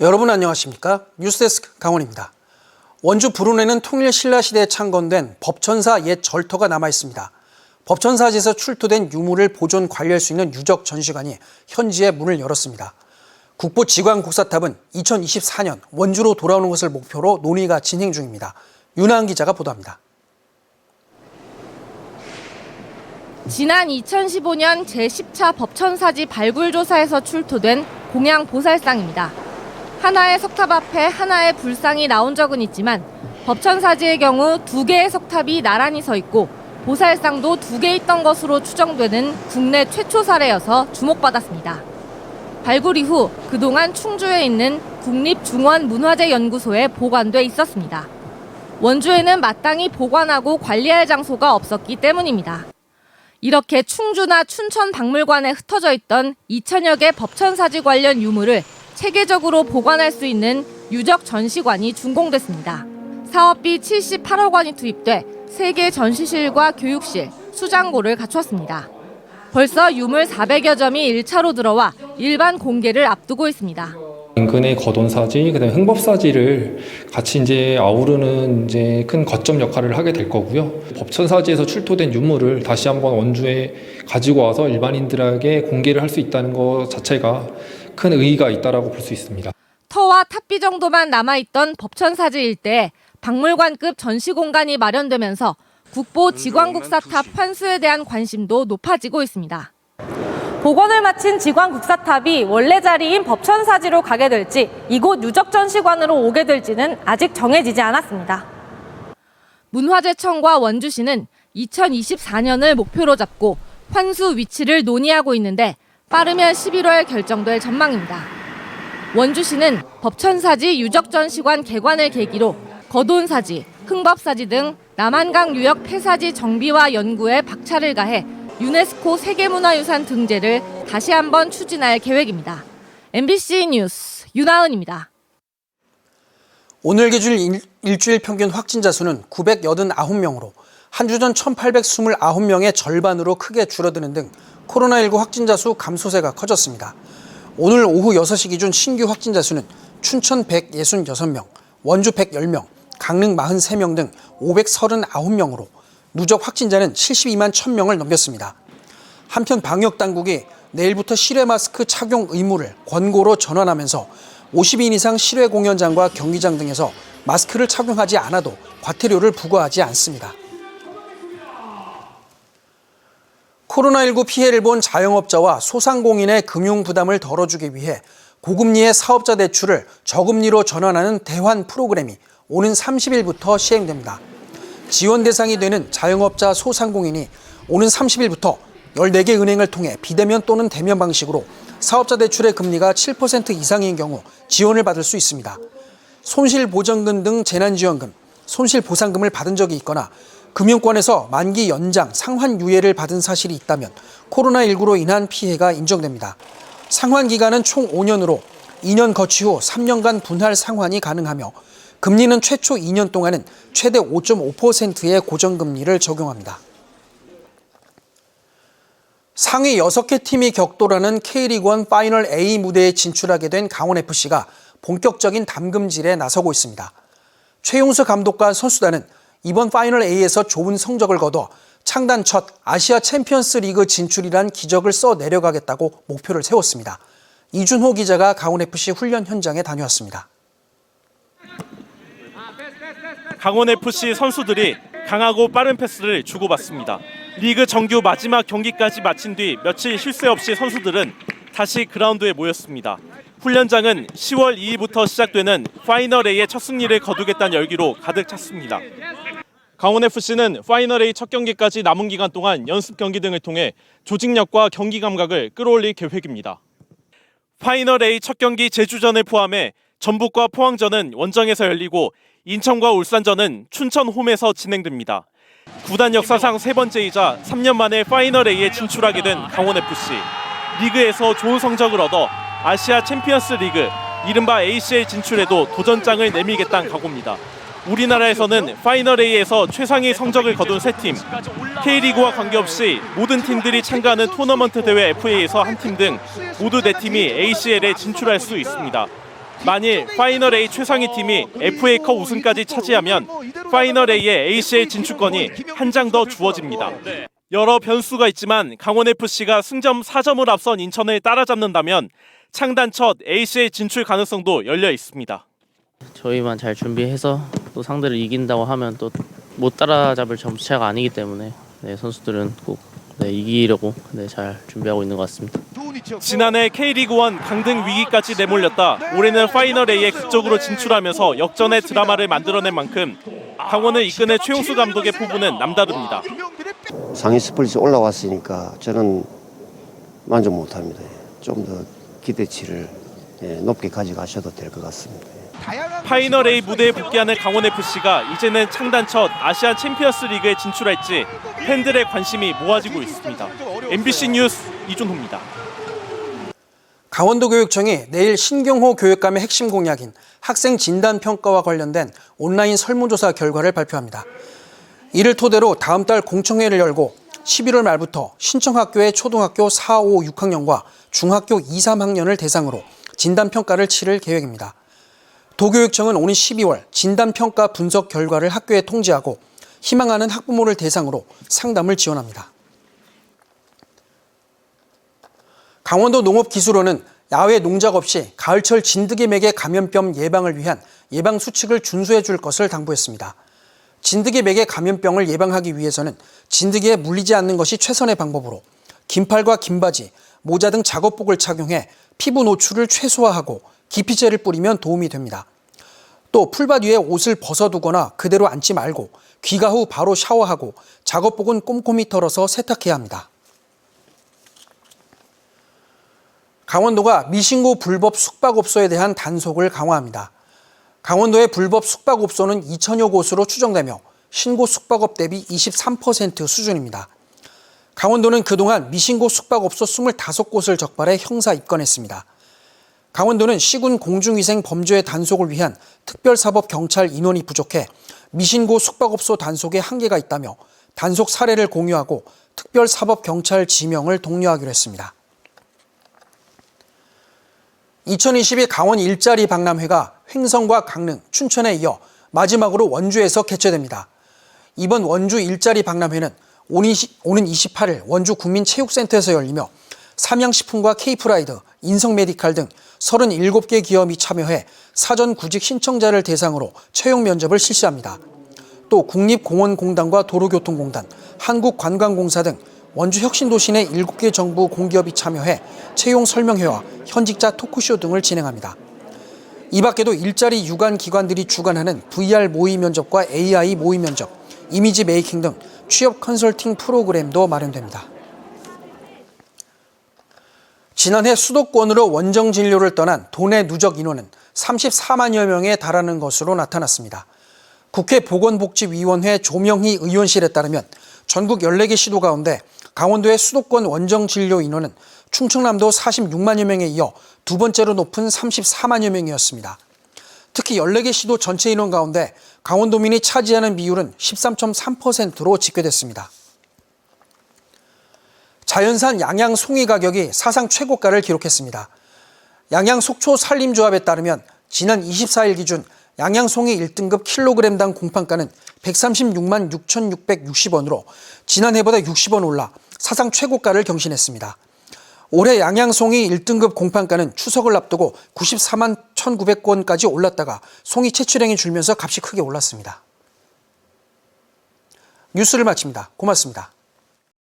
여러분 안녕하십니까? 뉴스데스크 강원입니다. 원주 불운에는 통일 신라시대에 창건된 법천사 옛 절터가 남아 있습니다. 법천사지에서 출토된 유물을 보존 관리할 수 있는 유적 전시관이 현지에 문을 열었습니다. 국보 지광국사탑은 2024년 원주로 돌아오는 것을 목표로 논의가 진행 중입니다. 윤하은 기자가 보도합니다. 지난 2015년 제10차 법천사지 발굴조사에서 출토된 공양 보살상입니다. 하나의 석탑 앞에 하나의 불상이 나온 적은 있지만 법천사지의 경우 2개의 석탑이 나란히 서 있고 보살상도 2개 있던 것으로 추정되는 국내 최초 사례여서 주목받았습니다. 발굴 이후 그동안 충주에 있는 국립중원문화재연구소에 보관돼 있었습니다. 원주에는 마땅히 보관하고 관리할 장소가 없었기 때문입니다. 이렇게 충주나 춘천 박물관에 흩어져 있던 2천여 개 법천사지 관련 유물을 체계적으로 보관할 수 있는 유적 전시관이 준공됐습니다. 사업비 78억 원이 투입돼 3개 전시실과 교육실, 수장고를 갖췄습니다. 벌써 유물 400여 점이 1차로 들어와 일반 공개를 앞두고 있습니다. 인근의 거돈사지, 그다음에 흥법사지를 같이 아우르는 큰 거점 역할을 하게 될 거고요. 법천사지에서 출토된 유물을 다시 한번 원주에 가지고 와서 일반인들에게 공개를 할 수 있다는 것 자체가 큰 의의가 있다라고 볼 수 있습니다. 터와 탑비 정도만 남아있던 법천사지 일대에 박물관급 전시 공간이 마련되면서 국보 지광국사탑 환수에 대한 관심도 높아지고 있습니다. 복원을 마친 지광국사탑이 원래 자리인 법천사지로 가게 될지 이곳 유적전시관으로 오게 될지는 아직 정해지지 않았습니다. 문화재청과 원주시는 2024년을 목표로 잡고 환수 위치를 논의하고 있는데 빠르면 11월 결정될 전망입니다. 원주시는 법천사지 유적전시관 개관을 계기로 거돈사지, 흥법사지 등 남한강 유역 폐사지 정비와 연구에 박차를 가해 유네스코 세계문화유산 등재를 다시 한번 추진할 계획입니다. MBC 뉴스 윤하은입니다. 오늘 기준 일주일 평균 확진자 수는 989명으로 한 주 전 1,829명의 절반으로 크게 줄어드는 등 코로나19 확진자 수 감소세가 커졌습니다. 오늘 오후 6시 기준 신규 확진자 수는 춘천 166명, 원주 110명, 강릉 43명 등 539명으로 누적 확진자는 72만 1,000명을 넘겼습니다. 한편 방역당국이 내일부터 실외 마스크 착용 의무를 권고로 전환하면서 50인 이상 실외 공연장과 경기장 등에서 마스크를 착용하지 않아도 과태료를 부과하지 않습니다. 코로나19 피해를 본 자영업자와 소상공인의 금융 부담을 덜어주기 위해 고금리의 사업자 대출을 저금리로 전환하는 대환 프로그램이 오는 30일부터 시행됩니다. 지원 대상이 되는 자영업자 소상공인이 오는 30일부터 14개 은행을 통해 비대면 또는 대면 방식으로 사업자 대출의 금리가 7% 이상인 경우 지원을 받을 수 있습니다. 손실보전금 등 재난지원금, 손실보상금을 받은 적이 있거나 금융권에서 만기 연장, 상환 유예를 받은 사실이 있다면 코로나19로 인한 피해가 인정됩니다. 상환 기간은 총 5년으로 2년 거치 후 3년간 분할 상환이 가능하며 금리는 최초 2년 동안은 최대 5.5%의 고정금리를 적용합니다. 상위 6개 팀이 격돌하는 K리그1 파이널 A 무대에 진출하게 된 강원FC가 본격적인 담금질에 나서고 있습니다. 최용수 감독과 선수단은 이번 파이널 A에서 좋은 성적을 거둬 창단 첫 아시아 챔피언스 리그 진출이란 기적을 써내려가겠다고 목표를 세웠습니다. 이준호 기자가 강원FC 훈련 현장에 다녀왔습니다. 강원FC 선수들이 강하고 빠른 패스를 주고받습니다. 리그 정규 마지막 경기까지 마친 뒤 며칠 쉴 새 없이 선수들은 다시 그라운드에 모였습니다. 훈련장은 10월 2일부터 시작되는 파이널 A의 첫 승리를 거두겠다는 열기로 가득 찼습니다. 강원FC는 파이널 A 첫 경기까지 남은 기간 동안 연습 경기 등을 통해 조직력과 경기 감각을 끌어올릴 계획입니다. 파이널 A 첫 경기 제주전을 포함해 전북과 포항전은 원정에서 열리고 인천과 울산전은 춘천 홈에서 진행됩니다. 구단 역사상 3번째이자 3년 만에 파이널 A에 진출하게 된 강원FC. 리그에서 좋은 성적을 얻어 아시아 챔피언스 리그, 이른바 ACL 진출에도 도전장을 내밀겠다는 각오입니다. 우리나라에서는 파이널 A에서 최상위 성적을 거둔 3팀, K리그와 관계없이 모든 팀들이 참가하는 토너먼트 대회 FA에서 한 팀 등 모두 4팀이 ACL에 진출할 수 있습니다. 만일 파이널 A 최상위 팀이 FA컵 우승까지 차지하면 파이널 A의 ACL 진출권이 한 장 더 주어집니다. 여러 변수가 있지만 강원FC가 승점 4점을 앞선 인천을 따라잡는다면 창단 첫 ACL 진출 가능성도 열려 있습니다. 저희만 잘 준비해서 또 상대를 이긴다고 하면 또 못 따라잡을 점수차가 아니기 때문에 선수들은 꼭 이기려고 잘 준비하고 있는 것 같습니다. 지난해 K리그1 강등 위기까지 내몰렸다 올해는 파이널 A에 극적으로 진출하면서 역전의 드라마를 만들어낸 만큼 강원을 이끄는 최용수 감독의 포부는 남다릅니다. 상위 스플릿이 올라왔으니까 저는 만족 못합니다. 좀 더 기대치를 높게 가져가셔도 될 것 같습니다. 파이널 A 무대에 복귀하는 강원FC가 이제는 창단 첫 아시안 챔피언스 리그에 진출할지 팬들의 관심이 모아지고 있습니다. MBC 뉴스 이준호입니다. 강원도교육청이 내일 신경호 교육감의 핵심 공약인 학생 진단 평가와 관련된 온라인 설문조사 결과를 발표합니다. 이를 토대로 다음 달 공청회를 열고 11월 말부터 신청학교의 초등학교 4, 5, 6학년과 중학교 2, 3학년을 대상으로 진단평가를 치를 계획입니다. 도교육청은 오는 12월 진단평가 분석 결과를 학교에 통지하고 희망하는 학부모를 대상으로 상담을 지원합니다. 강원도 농업기술원은 야외 농작 없이 가을철 진드기 매개 감염병 예방을 위한 예방 수칙을 준수해 줄 것을 당부했습니다. 진드기 매개 감염병을 예방하기 위해서는 진드기에 물리지 않는 것이 최선의 방법으로 긴팔과 긴 바지, 모자 등 작업복을 착용해 피부 노출을 최소화하고 기피제를 뿌리면 도움이 됩니다. 또 풀밭 위에 옷을 벗어두거나 그대로 앉지 말고 귀가 후 바로 샤워하고 작업복은 꼼꼼히 털어서 세탁해야 합니다. 강원도가 미신고 불법 숙박업소에 대한 단속을 강화합니다. 강원도의 불법 숙박업소는 2천여 곳으로 추정되며 신고 숙박업 대비 23% 수준입니다. 강원도는 그동안 미신고 숙박업소 25곳을 적발해 형사 입건했습니다. 강원도는 시군 공중위생 범죄 단속을 위한 특별사법경찰 인원이 부족해 미신고 숙박업소 단속에 한계가 있다며 단속 사례를 공유하고 특별사법경찰 지명을 독려하기로 했습니다. 2022 강원 일자리 박람회가 횡성과 강릉, 춘천에 이어 마지막으로 원주에서 개최됩니다. 이번 원주 일자리 박람회는 오는 28일 원주 국민체육센터에서 열리며 삼양식품과 K프라이드, 인성메디칼 등 37개 기업이 참여해 사전 구직 신청자를 대상으로 채용 면접을 실시합니다. 또 국립공원공단과 도로교통공단, 한국관광공사 등 원주 혁신도시 내 7개 정부 공기업이 참여해 채용 설명회와 현직자 토크쇼 등을 진행합니다. 이 밖에도 일자리 유관 기관들이 주관하는 VR 모의 면접과 AI 모의 면접, 이미지 메이킹 등 취업 컨설팅 프로그램도 마련됩니다. 지난해 수도권으로 원정 진료를 떠난 도내 누적 인원은 34만여 명에 달하는 것으로 나타났습니다. 국회 보건복지위원회 조명희 의원실에 따르면 전국 14개 시도 가운데 강원도의 수도권 원정 진료 인원은 충청남도 46만여 명에 이어 두 번째로 높은 34만여 명이었습니다. 특히 14개 시도 전체 인원 가운데 강원도민이 차지하는 비율은 13.3%로 집계됐습니다. 자연산 양양 송이 가격이 사상 최고가를 기록했습니다. 양양 속초 산림조합에 따르면 지난 24일 기준 양양 송이 1등급 킬로그램당 공판가는 136만 6,660원으로 지난해보다 60원 올라 사상 최고가를 경신했습니다. 올해 양양 송이 1등급 공판가는 추석을 앞두고 94만 1,900원까지 올랐다가 송이 채취량이 줄면서 값이 크게 올랐습니다. 뉴스를 마칩니다. 고맙습니다.